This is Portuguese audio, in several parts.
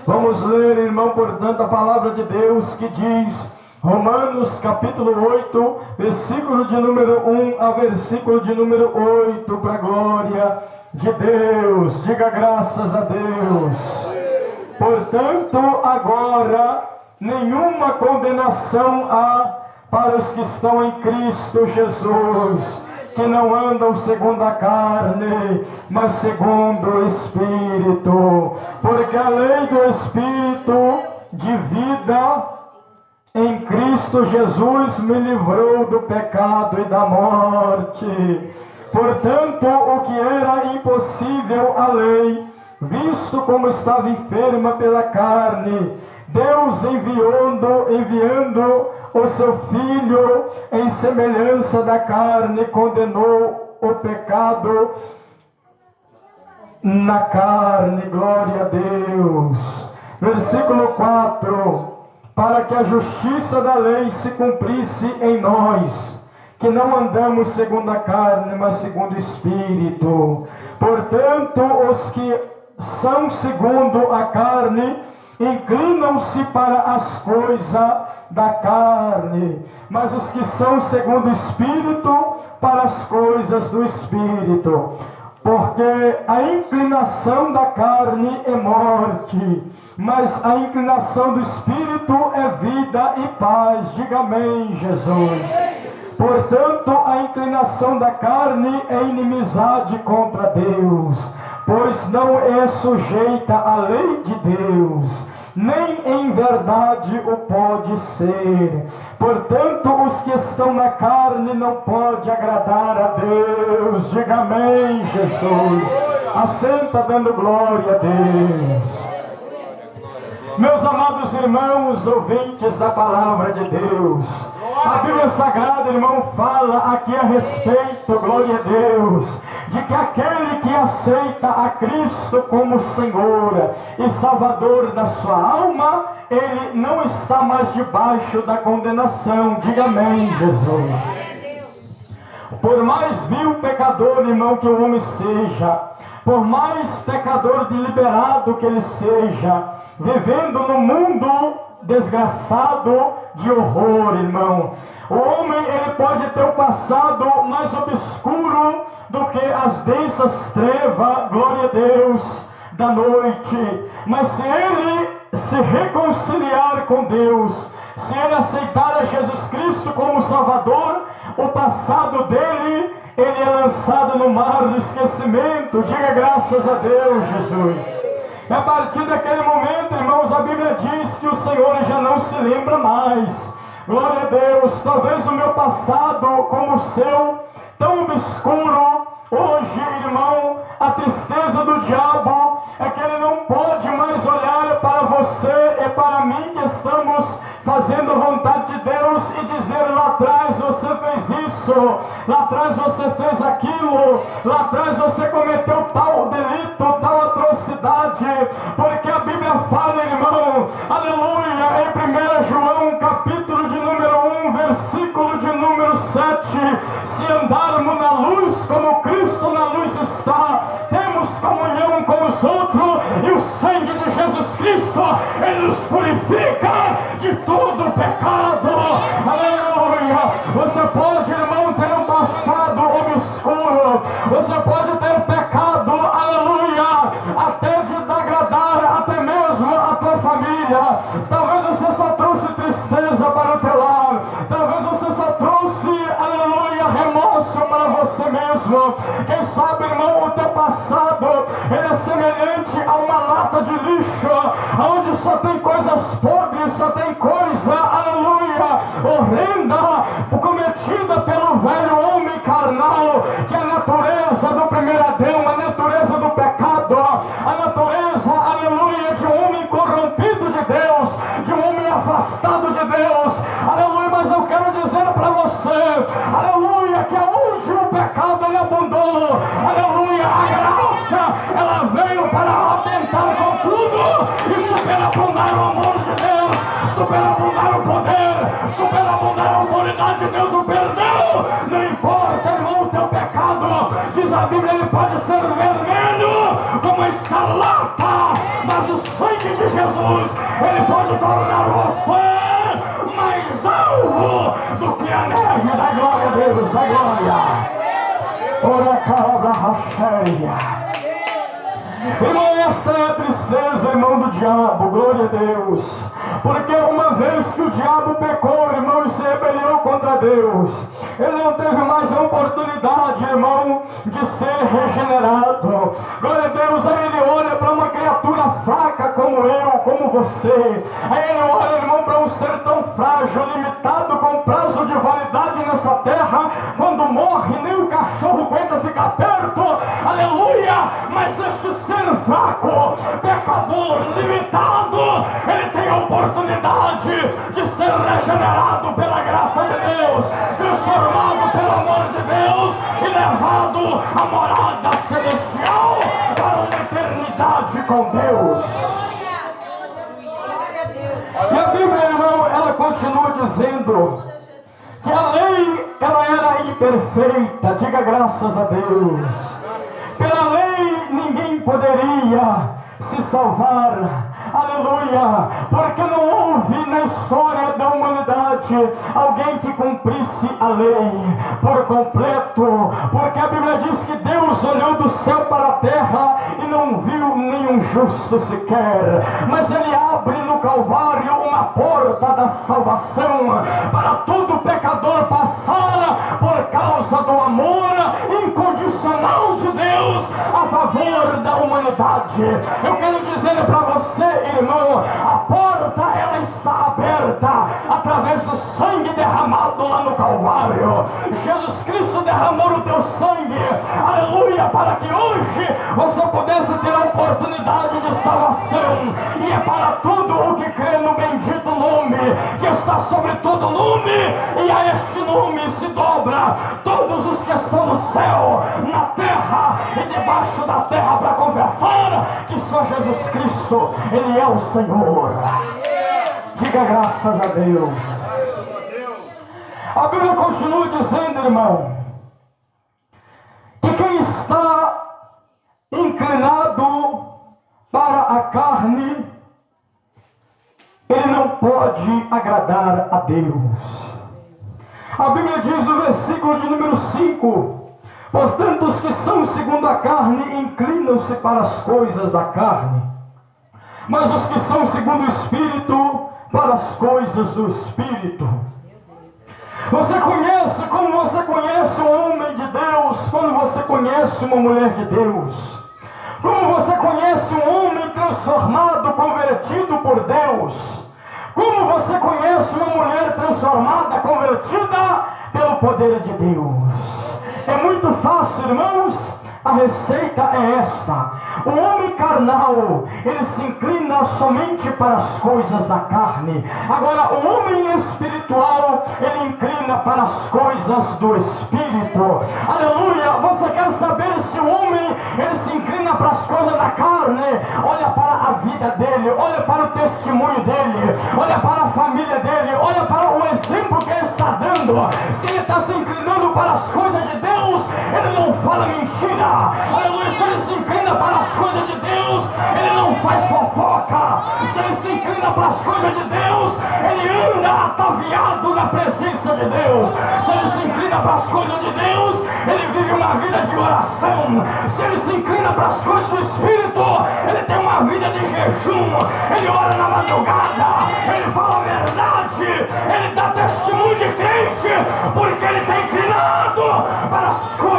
Vamos ler, irmão, portanto, a palavra de Deus que diz, Romanos capítulo 8, versículo de número 1 a versículo de número 8, para a glória de Deus. Diga graças a Deus. Portanto, agora, nenhuma condenação há para os que estão em Cristo Jesus, que não andam segundo a carne, mas segundo o Espírito. Porque a lei do Espírito de vida em Cristo Jesus me livrou do pecado e da morte. Portanto, o que era impossível à lei, visto como estava enferma pela carne, Deus enviando o seu Filho em semelhança da carne, condenou o pecado na carne. Glória a Deus. Versículo 4: para que a justiça da lei se cumprisse em nós, que não andamos segundo a carne, mas segundo o Espírito. Portanto, os que são segundo a carne inclinam-se para as coisas da carne, mas os que são segundo o Espírito, para as coisas do Espírito. Porque a inclinação da carne é morte, mas a inclinação do Espírito é vida e paz. Diga amém, Jesus. Portanto, a inclinação da carne é inimizade contra Deus, pois não é sujeita à lei de Deus, nem em verdade o pode ser. Portanto, os que estão na carne não podem agradar a Deus. Diga amém, Jesus. Assenta dando glória a Deus. Meus amados irmãos, ouvintes da palavra de Deus, a Bíblia Sagrada, irmão, fala aqui a respeito, glória a Deus, de que aquele que aceita a Cristo como Senhor e Salvador da sua alma, ele não está mais debaixo da condenação. Diga amém, Jesus. Por mais vil pecador, irmão, que o homem seja, por mais pecador deliberado que ele seja, vivendo no mundo desgraçado de horror, irmão, o homem, ele pode ter o passado mais obscuro do que as densas trevas, glória a Deus, da noite. Mas se ele se reconciliar com Deus, se ele aceitar a Jesus Cristo como Salvador, o passado dele, ele é lançado no mar do esquecimento. Diga graças a Deus, Jesus. E a partir daquele momento, irmãos, a Bíblia diz que o Senhor já não se lembra mais. Glória a Deus. Talvez o meu passado como o seu, tão obscuro, hoje, irmão, a tristeza do diabo é que ele não pode mais olhar para você e para mim que estamos fazendo a vontade de Deus e dizer: lá atrás você fez isso, lá atrás você fez aquilo, lá atrás você cometeu tal delito, tal atrocidade. Porque a Bíblia fala, irmão, aleluia, em 1 João capítulo de número 1, versículo de número 7, se andarmos na luz como Cristo na luz está, temos comunhão com os outros, e o sangue de Jesus Cristo, ele nos purifica de todo pecado. Aleluia. Você pode, irmão, ter um passado obscuro, você pode ter pecado, aleluia, até de agradar até mesmo a tua família. Talvez você só trouxe tristeza para o teu lar, talvez você só trouxe, aleluia, remorso para você mesmo. Quem sabe, irmão, o teu passado, ele é semelhante a uma lata de lixo, onde só tem coisas podres, só tem coisa, aleluia, horrenda, cometida pelo velho homem carnal, que é a natureza do primeiro Adão, a natureza do pecado, a natureza, aleluia, de um homem corrompido de Deus, de um homem afastado de Deus, aleluia. Mas eu quero dizer para você, aleluia, que aonde o pecado ele abundou, aleluia, a graça, ela veio para arrebentar com tudo e superabundar o amor de Deus, superabundar o poder, superabundar a autoridade de Deus, o perdão. Não importa, irmão, o teu pecado, diz a Bíblia, ele pode ser vermelho como a escarlata, mas o sangue sangue de Jesus, Ele pode tornar você mais alvo do que a neve da glória de Deus, da glória. Ora, cabra racheia. Irmão, esta é a tristeza, irmão, do diabo, glória a Deus. Porque uma vez que o diabo pecou, irmão, e se rebeliou contra Deus, ele não teve mais a oportunidade, irmão, de ser regenerado. Glória a Deus, aí ele olha para uma criatura fraca como eu, como você. Aí ele olha, irmão, para um ser tão frágil, limitado, com prazo de validade nessa terra. Quando morre, nem o cachorro aguenta ficar perto. Aleluia! Mas este ser fraco, pecador, limitado, ele tem a oportunidade de ser regenerado pela graça de Deus, transformado pelo amor de Deus e levado à morada celestial para uma eternidade com Deus. E a Bíblia, irmão, ela continua dizendo que a lei, ela era imperfeita. Diga graças a Deus. Pela lei ninguém poderia se salvar. Aleluia, porque não houve na história da humanidade alguém que cumprisse a lei por completo, porque a Bíblia diz que Deus olhou do céu para a terra e não viu nenhum justo sequer, mas Ele abre no Calvário uma porta da salvação para todo pecador passar por causa do amor incondicional de Deus a favor da humanidade. Eu quero dizer para você, irmão, a porta ela está aberta através do sangue derramado lá no Calvário. Jesus Cristo derramou o teu sangue, aleluia, para que hoje você pudesse ter a oportunidade de salvação. E é para tudo o que crê no bendito nome que está sobre todo nome, e a este nome se dobra todos os que estão no céu, na terra e debaixo da terra, para confessar que só Jesus Cristo, Ele é o Senhor. Diga graças a Deus. A Bíblia continua dizendo, irmão, que quem está inclinado para a carne, ele não pode agradar a Deus. A Bíblia diz no versículo de número 5: portanto, os que são segundo a carne inclinam-se para as coisas da carne, mas os que são segundo o Espírito, para as coisas do Espírito. Você conhece, como você conhece um homem de Deus, quando você conhece uma mulher de Deus. Como você conhece um homem transformado, convertido por Deus. Como você conhece uma mulher transformada, convertida pelo poder de Deus. É muito fácil, irmãos. A receita é esta: o homem carnal, ele se inclina somente para as coisas da carne. Agora, o homem espiritual, ele inclina para as coisas do Espírito. Aleluia! Você quer saber se o homem, ele se inclina para as coisas da carne? Olha para a vida dele, olha para o testemunho dele, olha para a família dele, olha para o exemplo que ele está dando. Se ele está se inclinando para as coisas de Deus, ele não fala mentira. Aleluia! Se ele se inclina para as coisas de Deus, ele não faz fofoca. Se ele se inclina para as coisas de Deus, ele anda ataviado na presença de Deus. Se ele se inclina para as coisas de Deus, ele vive uma vida de oração. Se ele se inclina para as coisas do Espírito, ele tem uma vida de jejum. Ele ora na madrugada, ele fala a verdade, ele dá testemunho de crente, porque ele está inclinado para as coisas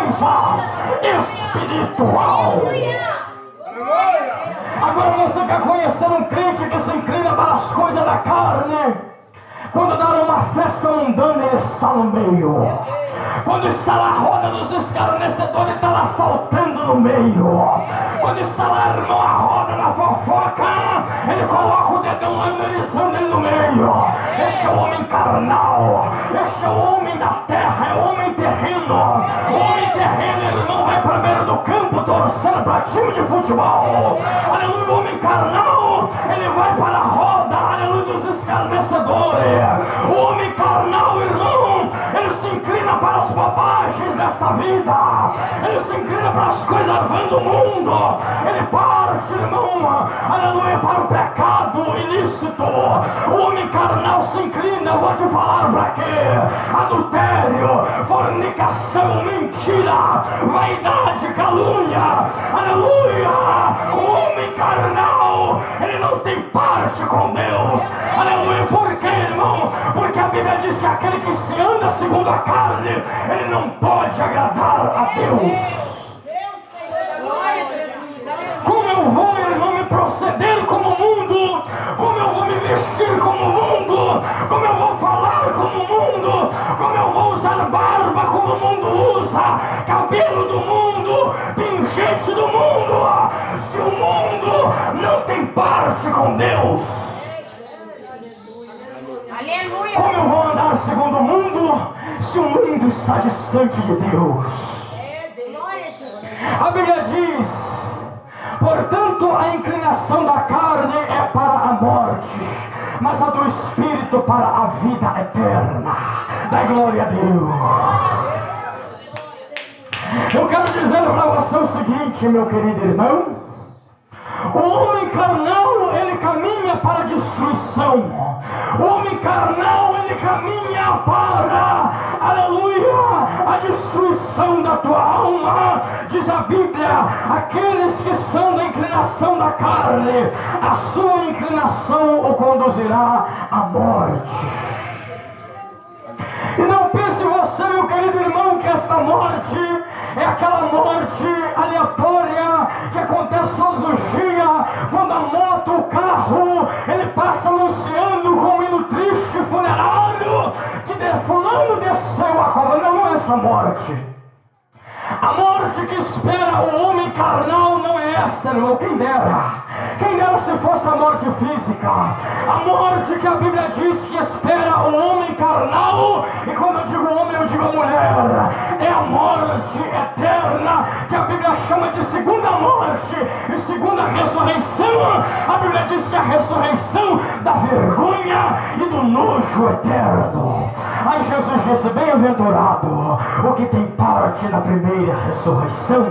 espiritual. Agora você quer conhecer um crente que se inclina para as coisas da carne? Quando dá uma festa mundana, ele está no meio. Quando está lá a roda dos escarnecedores, ele está lá saltando no meio. Quando está lá, irmão, a roda da fofoca, ele coloca o dedão lá analisando ele no meio. Este é o homem carnal. Este é o homem da terra, é o homem terreno. O homem terreno, irmão, vai para a beira do campo torcendo para time de futebol. Aleluia, o homem carnal, ele vai para a roda, aleluia, dos escarnecedores. O homem carnal, irmão, ele se inclina para as bobagens dessa vida. Ele se inclina para as coisas vãs do mundo. Ele parte morte, irmão, aleluia, para o pecado ilícito. O homem carnal se inclina, eu vou te falar para quê? Adultério, fornicação, mentira, vaidade, calúnia, aleluia. O homem carnal, ele não tem parte com Deus, aleluia. Por quê, irmão? Porque a Bíblia diz que aquele que se anda segundo a carne, ele não pode agradar a Deus. Como eu vou, irmão, me proceder como o mundo? Como eu vou me vestir como o mundo? Como eu vou falar como o mundo? Como eu vou usar barba como o mundo usa? Cabelo do mundo? Pingente do mundo? Se o mundo não tem parte com Deus, como eu vou andar segundo o mundo, se o mundo está distante de Deus? A Bíblia diz: portanto, a inclinação da carne é para a morte, mas a do Espírito para a vida eterna. Dá glória a Deus. Eu quero dizer para você o seguinte, meu querido irmão: o homem carnal, ele caminha para a destruição. O homem carnal, ele caminha para, aleluia, a destruição da tua alma. Diz a Bíblia: aqueles que são da inclinação da carne, a sua inclinação o conduzirá à morte. E não pense você, meu querido irmão, que esta morte é aquela morte aleatória que acontece todos os dias, quando a moto, o carro, ele passa anunciando com um hino triste, funerário, que fulano desceu a cova. Não é essa morte. A morte que espera o homem carnal não é esta, irmão. Quem dera. Quem dera se fosse a morte física. A morte que a Bíblia diz que espera o homem carnal, e quando eu digo homem, eu digo mulher, é a morte eterna, que a Bíblia chama de segunda morte e segunda ressurreição. A Bíblia diz que é a ressurreição da vergonha e do nojo eterno. Aí Jesus disse: bem-aventurado o que tem parte na primeira ressurreição.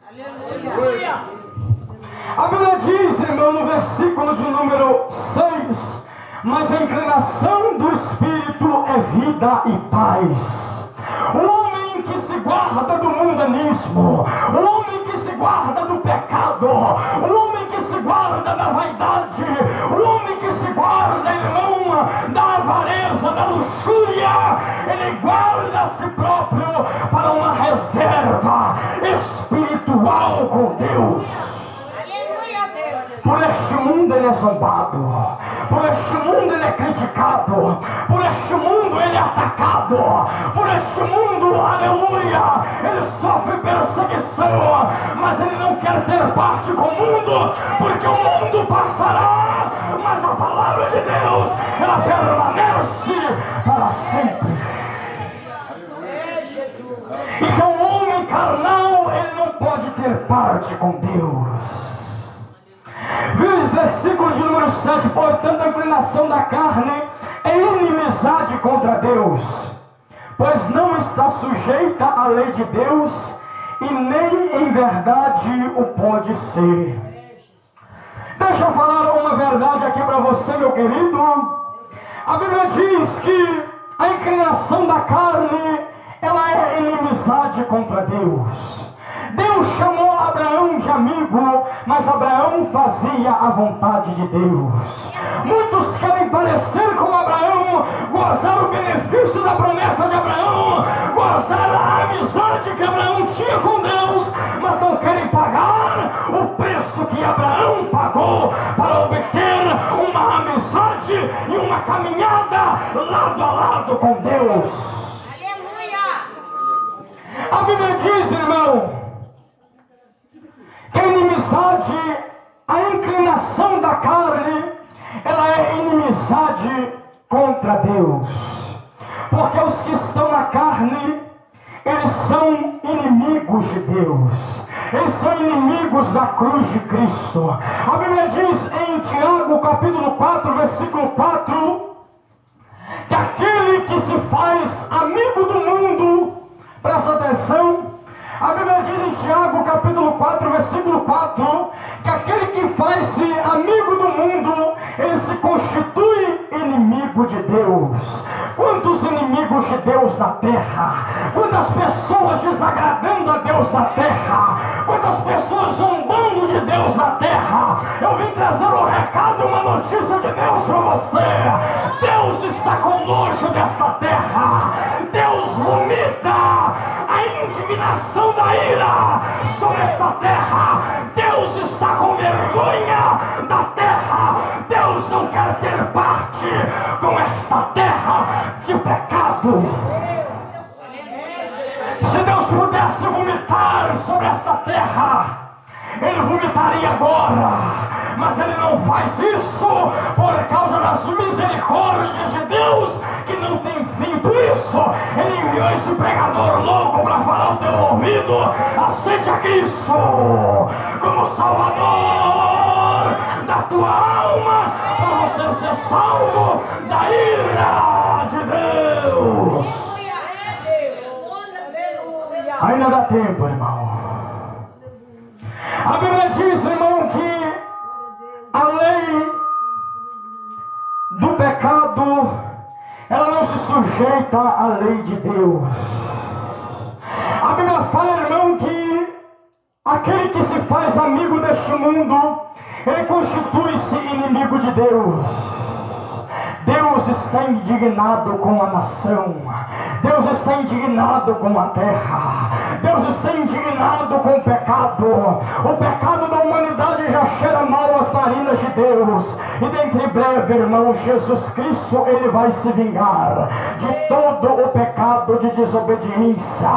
Aleluia. A Bíblia diz, irmão, no versículo de número 6: mas a inclinação do Espírito é vida e paz. O homem que se guarda do mundanismo, o homem que se guarda do pecado, o homem que se guarda da vaidade, o homem que se guarda, irmão, da avareza, da luxúria, ele guarda a si próprio para uma reserva espiritual com Deus. Por este mundo ele é zombado, por este mundo ele é criticado, por este mundo ele é atacado, por este mundo, aleluia, ele sofre perseguição, mas ele não quer ter parte com o mundo, porque o mundo passará, mas a palavra de Deus, ela permanece para sempre. Então o homem carnal, ele não pode ter parte com Deus. Viu esse versículo de número 7? Portanto, a inclinação da carne é inimizade contra Deus, pois não está sujeita à lei de Deus, e nem em verdade o pode ser. Deixa eu falar uma verdade aqui para você, meu querido. A Bíblia diz que a inclinação da carne, ela é inimizade contra Deus. Deus chamou Abraão de amigo, mas Abraão fazia a vontade de Deus. Muitos querem parecer com Abraão, gozar o benefício da promessa de Abraão, gozar a amizade que Abraão tinha com Deus, mas não querem pagar o preço que Abraão pagou para obter uma amizade e uma caminhada lado a lado com Deus. Aleluia! A Bíblia diz, irmão, que a inimizade, a inclinação da carne, ela é inimizade contra Deus. Porque os que estão na carne, eles são inimigos de Deus. Eles são inimigos da cruz de Cristo. A Bíblia diz em Tiago, capítulo 4, versículo 4, que aquele que se faz amigo do mundo, presta atenção, a Bíblia diz em Tiago, capítulo 4, versículo 4, que aquele que faz-se amigo do mundo, ele se constitui inimigo de Deus. Quantos inimigos de Deus na terra? Quantas pessoas desagradando a Deus na terra? Quantas pessoas zombando de Deus na terra? Eu vim trazer um recado, uma notícia de Deus para você. Deus está com nojo desta terra. Deus vomita a indignação da ira sobre esta terra. Deus está com vergonha da terra. Deus não quer ter parte com esta terra de pecado. Se Deus pudesse vomitar sobre esta terra, Ele vomitaria agora, mas Ele não faz isso por causa das misericórdias de Deus que não tem fim. Por isso Ele enviou esse pregador louco para falar ao teu ouvido: aceite a Cristo como Salvador da tua alma, para você ser salvo da ira de Deus. Ainda dá tempo, irmão. A Bíblia diz, irmão, que a lei do pecado, ela não se sujeita à lei de Deus. A Bíblia fala, irmão, que aquele que se faz amigo deste mundo, ele constitui-se inimigo de Deus. Deus está indignado com a nação. Deus está indignado com a terra. Deus está indignado com o pecado. O pecado da humanidade já cheira mal às narinas de Deus. E dentro em breve, irmão, Jesus Cristo, Ele vai se vingar de todo o pecado de desobediência.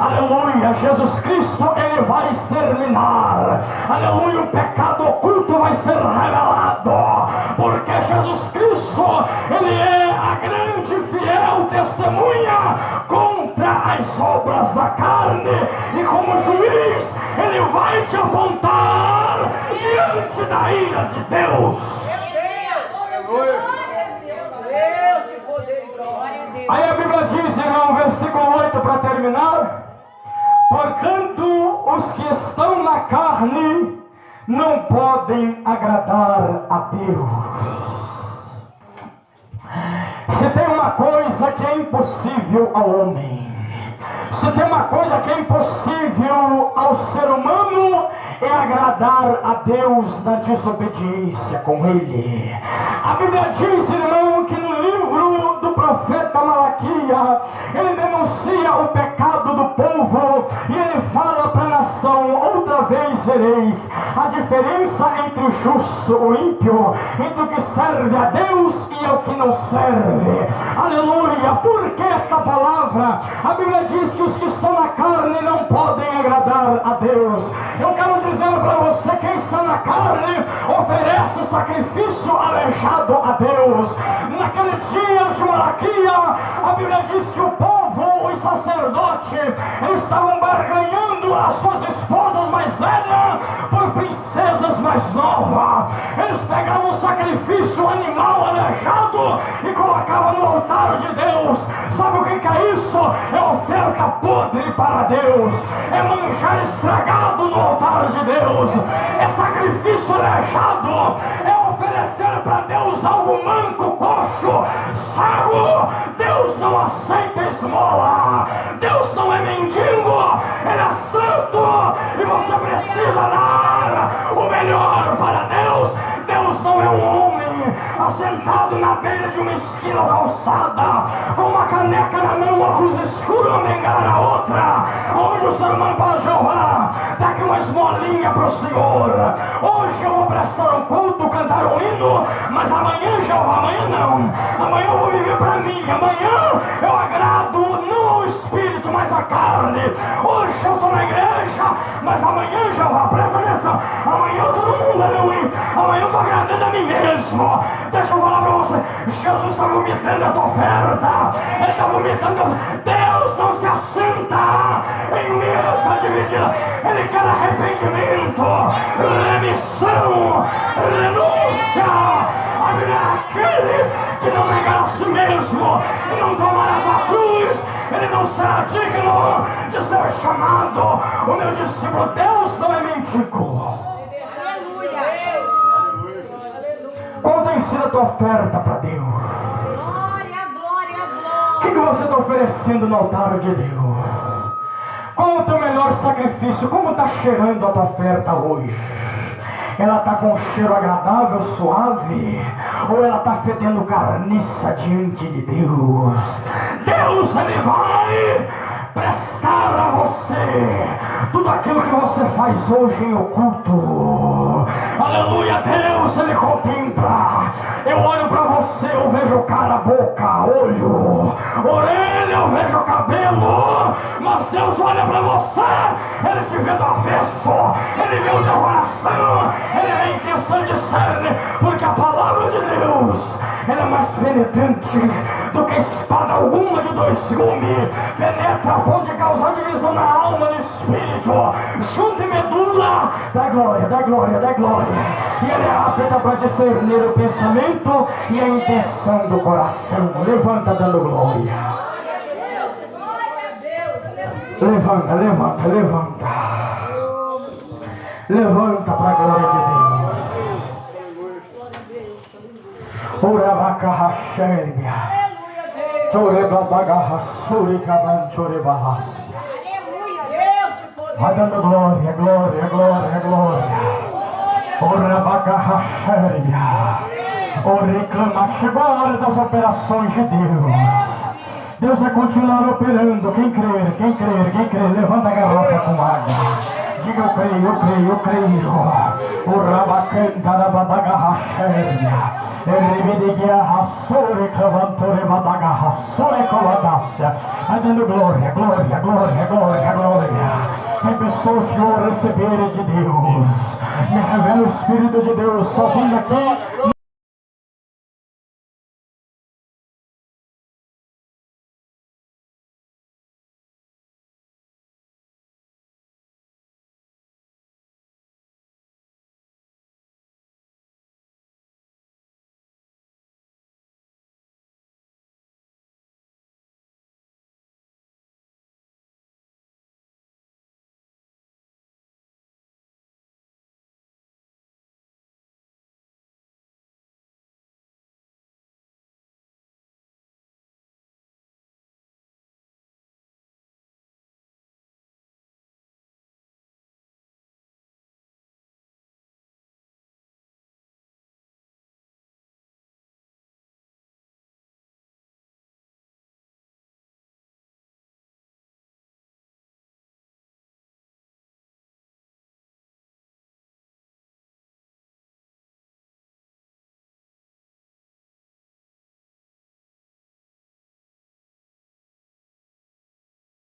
Aleluia, Jesus Cristo, Ele vai exterminar. Aleluia, o pecado oculto vai ser revelado. Porque Jesus Cristo, Ele é a grande e fiel testemunha contra as obras da carne, e como juiz Ele vai te apontar diante da ira de Deus. Aí a Bíblia diz, irmão, versículo 8 para terminar: portanto, os que estão na carne não podem agradar a Deus. Se tem uma coisa que é impossível ao homem, se tem uma coisa que é impossível ao ser humano, é agradar a Deus na desobediência com Ele. A Bíblia diz, irmão, que no livro do profeta Malaquias, ele denuncia o pecado do povo, e ele fala para a nação: outra vez vereis a diferença entre o justo e o ímpio, entre o que serve a Deus e o que não serve. Aleluia! Por que esta palavra? A Bíblia diz que os que estão na carne não podem agradar a Deus. Eu quero dizer para você: quem está na carne oferece sacrifício aleijado a Deus. Naqueles dias de Malaquias, a Bíblia diz que o povo, os sacerdotes, eles estavam barganhando as suas esposas mais velhas por princesas mais novas. Eles pegavam o sacrifício animal aleijado e colocavam no altar de Deus. Sabe o que é isso? É oferta podre para Deus, é manjar estragado no altar de Deus, é sacrifício aleijado, é oferecer para Deus algo manco, coxo, cego. Deus não aceita esmola. Deus não é mendigo, Ele é santo, e você precisa dar o melhor para Deus. Deus não é um homem assentado na beira de uma esquina calçada, com uma caneca na mão, óculos escuros, uma bengala na outra, onde o ser humano para Jeová, dá aqui uma esmolinha para o Senhor. Hoje eu vou prestar um culto, cantar um hino, mas amanhã, Jeová, amanhã não. Amanhã eu vou viver para mim. Amanhã eu agrado não ao Espírito, mas à carne. Hoje eu estou na igreja, mas amanhã, Jeová, presta atenção, amanhã eu estou no mundão, amanhã eu estou agradando a mim mesmo. Deixa eu falar para você: Jesus está vomitando a tua oferta, Ele está vomitando. Deus não se assenta em mesa dividida, Ele quer arrependimento, remissão, renúncia. A Bíblia é aquele que não negar a si mesmo e não tomar a tua cruz, ele não será digno de ser chamado o meu discípulo. Deus não é mendigo. sido a tua oferta para Deus? Glória, glória, glória. O que você está oferecendo no altar de Deus? Qual é o teu melhor sacrifício? Como está cheirando a tua oferta hoje? Ela está com um cheiro agradável, suave? Ou ela está fedendo carniça diante de Deus? Deus, Ele vai prestar a você tudo aquilo que você faz hoje em oculto. Aleluia, Deus, Ele contempla. Eu olho para você, eu vejo cara, boca, olho, orelha, eu vejo cabelo. Mas Deus olha para você, Ele te vê do avesso, Ele vê o teu coração, Ele é a intenção de ser, porque a palavra de Deus, ela é mais penetrante do que espada alguma de dois gumes, penetra a ponto de causar divisão na alma e no espírito, junto e medula, dá glória, dá glória, dá glória. E ele é apto para discernir o pensamento e a intenção do coração. Levanta dando glória. Levanta, levanta, levanta. Levanta para a glória de Deus. Ora vaca chore babaga suri kaban chore bahas. Vai dando glória, glória, glória, glória. Ora vaca reclama. Chegou a hora das operações de Deus. Deus vai continuar operando. Quem crer, quem crer, quem crer, levanta a garrafa com água. Diga, eu creio, eu creio, eu creio. O rabacanta da badagahaxéria. Ele rassore clavantore badagahassore coladácia. Vai dando glória, glória, glória, glória, glória. Tem pessoas que vão receber de Deus. Me revela o Espírito de Deus. Só vindo aqui